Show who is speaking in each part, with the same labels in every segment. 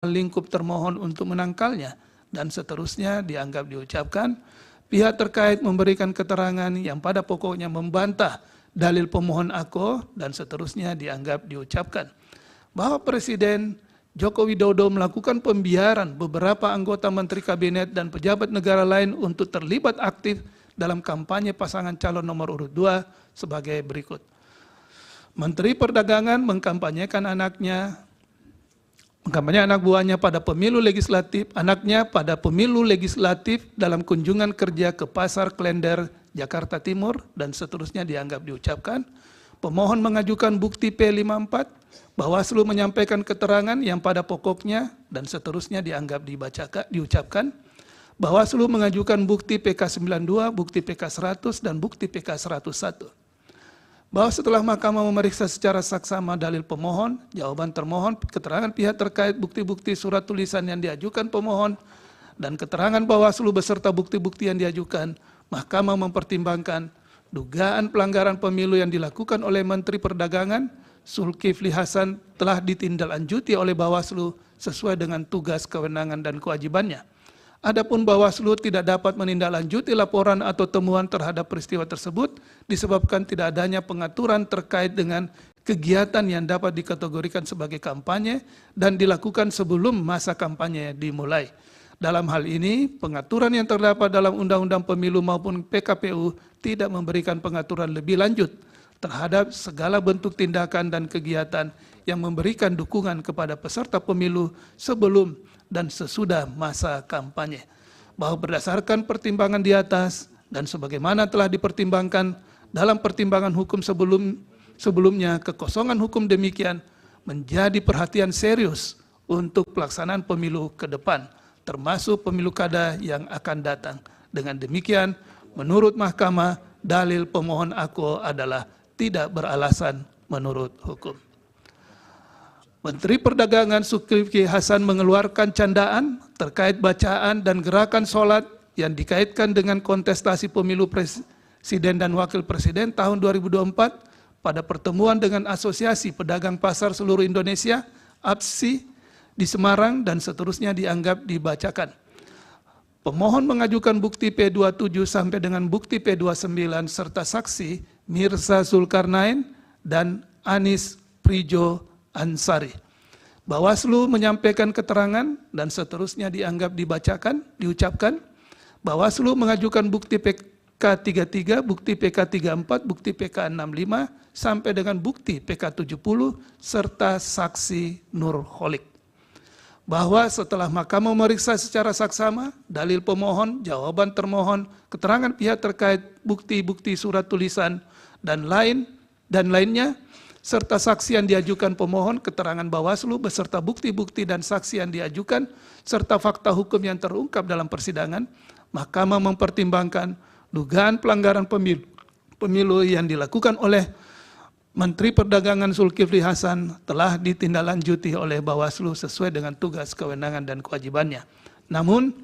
Speaker 1: lingkup termohon untuk menangkalnya, dan seterusnya dianggap diucapkan. Pihak terkait memberikan keterangan yang pada pokoknya membantah dalil pemohon AKO, dan seterusnya dianggap diucapkan. Bahwa Presiden Joko Widodo melakukan pembiaran beberapa anggota Menteri Kabinet dan pejabat negara lain untuk terlibat aktif dalam kampanye pasangan calon nomor urut 2 sebagai berikut. Menteri Perdagangan mengkampanyekan anak buahnya pada pemilu legislatif dalam kunjungan kerja ke Pasar Klender, Jakarta Timur, dan seterusnya dianggap diucapkan. Pemohon mengajukan bukti P54, Bawaslu menyampaikan keterangan yang pada pokoknya, dan seterusnya dianggap diucapkan. Bawaslu mengajukan bukti PK92, bukti PK100, dan bukti PK101. Bahwa setelah Mahkamah memeriksa secara saksama dalil pemohon, jawaban termohon, keterangan pihak terkait, bukti-bukti surat tulisan yang diajukan pemohon, dan keterangan Bawaslu beserta bukti-bukti yang diajukan, Mahkamah mempertimbangkan dugaan pelanggaran pemilu yang dilakukan oleh Menteri Perdagangan Zulkifli Hasan telah ditindaklanjuti oleh Bawaslu sesuai dengan tugas, kewenangan, dan kewajibannya. Adapun Bawaslu tidak dapat menindaklanjuti laporan atau temuan terhadap peristiwa tersebut disebabkan tidak adanya pengaturan terkait dengan kegiatan yang dapat dikategorikan sebagai kampanye dan dilakukan sebelum masa kampanye dimulai. Dalam hal ini, pengaturan yang terdapat dalam Undang-Undang Pemilu maupun PKPU tidak memberikan pengaturan lebih lanjut terhadap segala bentuk tindakan dan kegiatan yang memberikan dukungan kepada peserta pemilu sebelum dan sesudah masa kampanye. Bahwa berdasarkan pertimbangan di atas dan sebagaimana telah dipertimbangkan dalam pertimbangan hukum sebelumnya, kekosongan hukum demikian menjadi perhatian serius untuk pelaksanaan pemilu ke depan, termasuk pemilu kada yang akan datang. Dengan demikian, menurut Mahkamah, dalil pemohon AKO adalah tidak beralasan menurut hukum. Menteri Perdagangan Zulkifli Hasan mengeluarkan candaan terkait bacaan dan gerakan sholat yang dikaitkan dengan kontestasi pemilu presiden dan wakil presiden tahun 2024 pada pertemuan dengan Asosiasi Pedagang Pasar Seluruh Indonesia, APSI, di Semarang, dan seterusnya dianggap dibacakan. Pemohon mengajukan bukti P27 sampai dengan bukti P29 serta saksi Mirza Zulkarnain dan Anis Prijo Ansari. Bawaslu menyampaikan keterangan dan seterusnya dianggap diucapkan. Bawaslu mengajukan bukti PK33, bukti PK34, bukti PK65 sampai dengan bukti PK70 serta saksi Nur Holik. Bahwa setelah Mahkamah memeriksa secara saksama dalil pemohon, jawaban termohon, keterangan pihak terkait, bukti-bukti surat tulisan dan lainnya, serta saksi yang diajukan pemohon, keterangan Bawaslu beserta bukti-bukti dan saksi yang diajukan, serta fakta hukum yang terungkap dalam persidangan, Mahkamah mempertimbangkan dugaan pelanggaran pemilu yang dilakukan oleh Menteri Perdagangan Zulkifli Hasan telah ditindaklanjuti oleh Bawaslu sesuai dengan tugas, kewenangan, dan kewajibannya. Namun,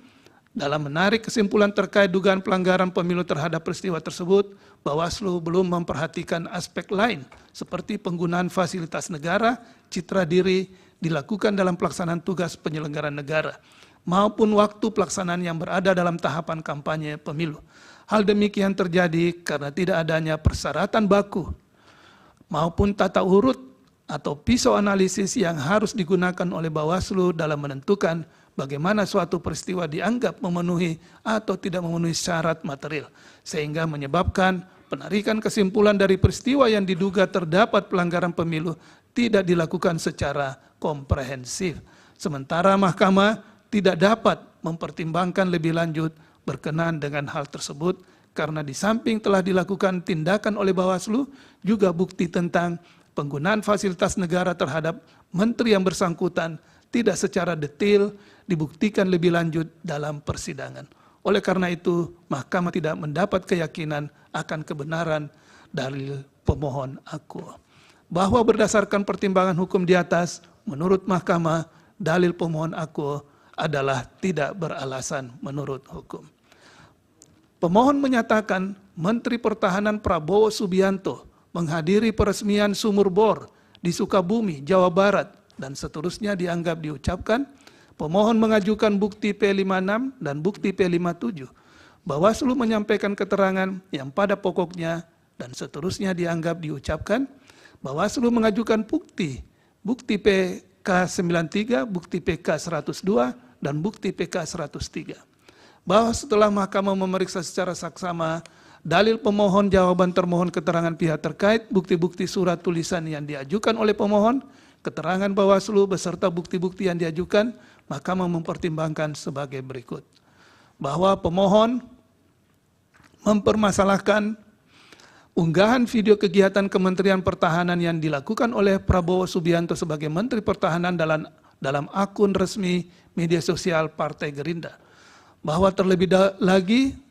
Speaker 1: dalam menarik kesimpulan terkait dugaan pelanggaran pemilu terhadap peristiwa tersebut, Bawaslu belum memperhatikan aspek lain seperti penggunaan fasilitas negara, citra diri dilakukan dalam pelaksanaan tugas penyelenggaraan negara, maupun waktu pelaksanaan yang berada dalam tahapan kampanye pemilu. Hal demikian terjadi karena tidak adanya persyaratan baku maupun tata urut atau pisau analisis yang harus digunakan oleh Bawaslu dalam menentukan bagaimana suatu peristiwa dianggap memenuhi atau tidak memenuhi syarat material, sehingga menyebabkan penarikan kesimpulan dari peristiwa yang diduga terdapat pelanggaran pemilu tidak dilakukan secara komprehensif. Sementara Mahkamah tidak dapat mempertimbangkan lebih lanjut berkenaan dengan hal tersebut, karena di samping telah dilakukan tindakan oleh Bawaslu, juga bukti tentang penggunaan fasilitas negara terhadap menteri yang bersangkutan tidak secara detail dibuktikan lebih lanjut dalam persidangan. Oleh karena itu, Mahkamah tidak mendapat keyakinan akan kebenaran dalil pemohon AKO. Bahwa berdasarkan pertimbangan hukum di atas, menurut Mahkamah, dalil pemohon AKO adalah tidak beralasan menurut hukum. Pemohon menyatakan Menteri Pertahanan Prabowo Subianto menghadiri peresmian sumur bor di Sukabumi, Jawa Barat, dan seterusnya dianggap diucapkan. Pemohon mengajukan bukti P56 dan bukti P57. Bawaslu menyampaikan keterangan yang pada pokoknya dan seterusnya dianggap diucapkan. Bawaslu mengajukan bukti PK93, bukti PK102, dan bukti PK103. Bahwa setelah Mahkamah memeriksa secara saksama dalil pemohon, jawaban termohon, keterangan pihak terkait, bukti-bukti surat tulisan yang diajukan oleh pemohon, keterangan Bawaslu beserta bukti-bukti yang diajukan, Mahkamah mempertimbangkan sebagai berikut. Bahwa pemohon mempermasalahkan unggahan video kegiatan Kementerian Pertahanan yang dilakukan oleh Prabowo Subianto sebagai Menteri Pertahanan dalam akun resmi media sosial Partai Gerindra. Bahwa terlebih lagi,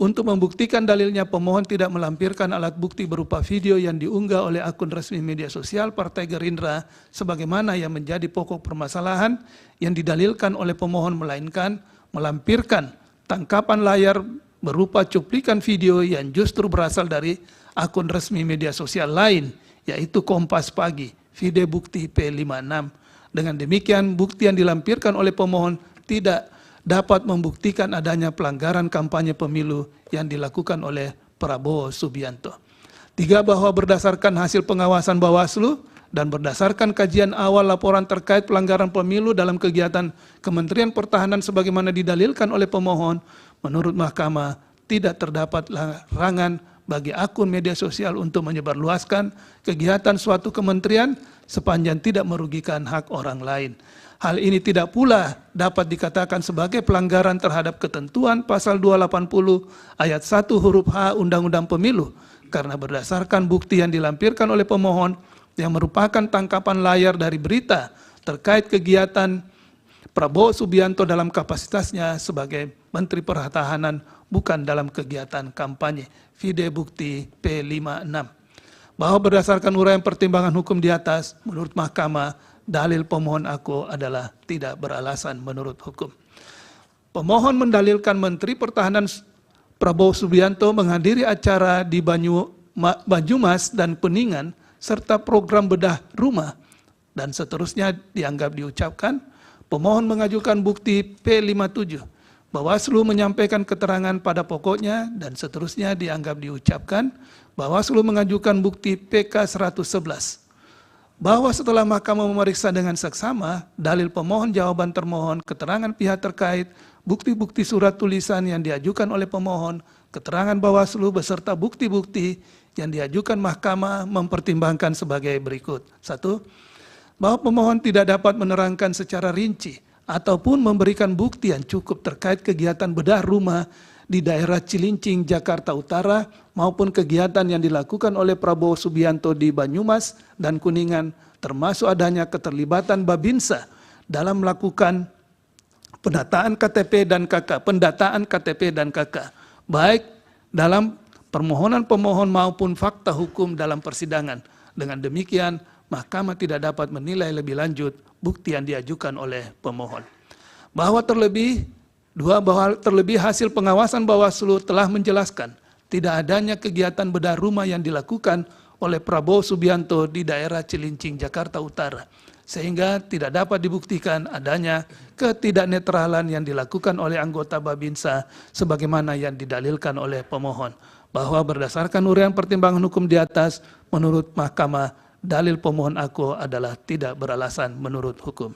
Speaker 1: untuk membuktikan dalilnya, pemohon tidak melampirkan alat bukti berupa video yang diunggah oleh akun resmi media sosial Partai Gerindra sebagaimana yang menjadi pokok permasalahan yang didalilkan oleh pemohon, melainkan melampirkan tangkapan layar berupa cuplikan video yang justru berasal dari akun resmi media sosial lain, yaitu Kompas Pagi, video bukti P56. Dengan demikian, bukti yang dilampirkan oleh pemohon tidak dapat membuktikan adanya pelanggaran kampanye pemilu yang dilakukan oleh Prabowo Subianto. 3. Bahwa berdasarkan hasil pengawasan Bawaslu dan berdasarkan kajian awal laporan terkait pelanggaran pemilu dalam kegiatan Kementerian Pertahanan sebagaimana didalilkan oleh pemohon, menurut Mahkamah tidak terdapat larangan bagi akun media sosial untuk menyebarluaskan kegiatan suatu kementerian sepanjang tidak merugikan hak orang lain. Hal ini tidak pula dapat dikatakan sebagai pelanggaran terhadap ketentuan pasal 280 ayat 1 huruf H Undang-Undang Pemilu, karena berdasarkan bukti yang dilampirkan oleh pemohon yang merupakan tangkapan layar dari berita terkait kegiatan Prabowo Subianto dalam kapasitasnya sebagai Menteri Pertahanan, bukan dalam kegiatan kampanye. Video bukti P56. Bahwa berdasarkan uraian pertimbangan hukum di atas, menurut Mahkamah, dalil pemohon aku adalah tidak beralasan menurut hukum. Pemohon mendalilkan Menteri Pertahanan Prabowo Subianto menghadiri acara di Banyumas dan Kuningan serta program bedah rumah dan seterusnya dianggap diucapkan. Pemohon mengajukan bukti P57. Bawaslu menyampaikan keterangan pada pokoknya dan seterusnya dianggap diucapkan. Bawaslu mengajukan bukti PK111. Bahwa setelah Mahkamah memeriksa dengan seksama dalil pemohon, jawaban termohon, keterangan pihak terkait, bukti-bukti surat tulisan yang diajukan oleh pemohon, keterangan Bawaslu beserta bukti-bukti yang diajukan Mahkamah mempertimbangkan sebagai berikut. 1. Bahwa pemohon tidak dapat menerangkan secara rinci ataupun memberikan bukti yang cukup terkait kegiatan bedah rumah di daerah Cilincing, Jakarta Utara maupun kegiatan yang dilakukan oleh Prabowo Subianto di Banyumas dan Kuningan, termasuk adanya keterlibatan Babinsa dalam melakukan pendataan KTP dan KK, baik dalam permohonan pemohon maupun fakta hukum dalam persidangan. Dengan demikian, Mahkamah tidak dapat menilai lebih lanjut bukti yang diajukan oleh pemohon. Bahwa terlebih hasil pengawasan Bawaslu telah menjelaskan tidak adanya kegiatan bedah rumah yang dilakukan oleh Prabowo Subianto di daerah Cilincing, Jakarta Utara, sehingga tidak dapat dibuktikan adanya ketidaknetralan yang dilakukan oleh anggota Babinsa sebagaimana yang didalilkan oleh pemohon. Bahwa berdasarkan uraian pertimbangan hukum di atas, menurut Mahkamah, dalil pemohon aku adalah tidak beralasan menurut hukum.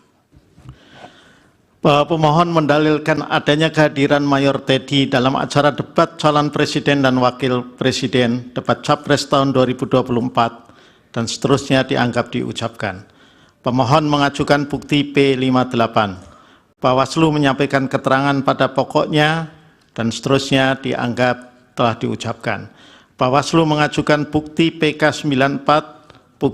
Speaker 2: Bahwa pemohon mendalilkan adanya kehadiran Mayor Teddy dalam acara debat calon presiden dan wakil presiden, debat Capres tahun 2024, dan seterusnya dianggap diucapkan. Pemohon mengajukan bukti P58. Bawaslu menyampaikan keterangan pada pokoknya, dan seterusnya dianggap telah diucapkan. Bawaslu mengajukan bukti PK94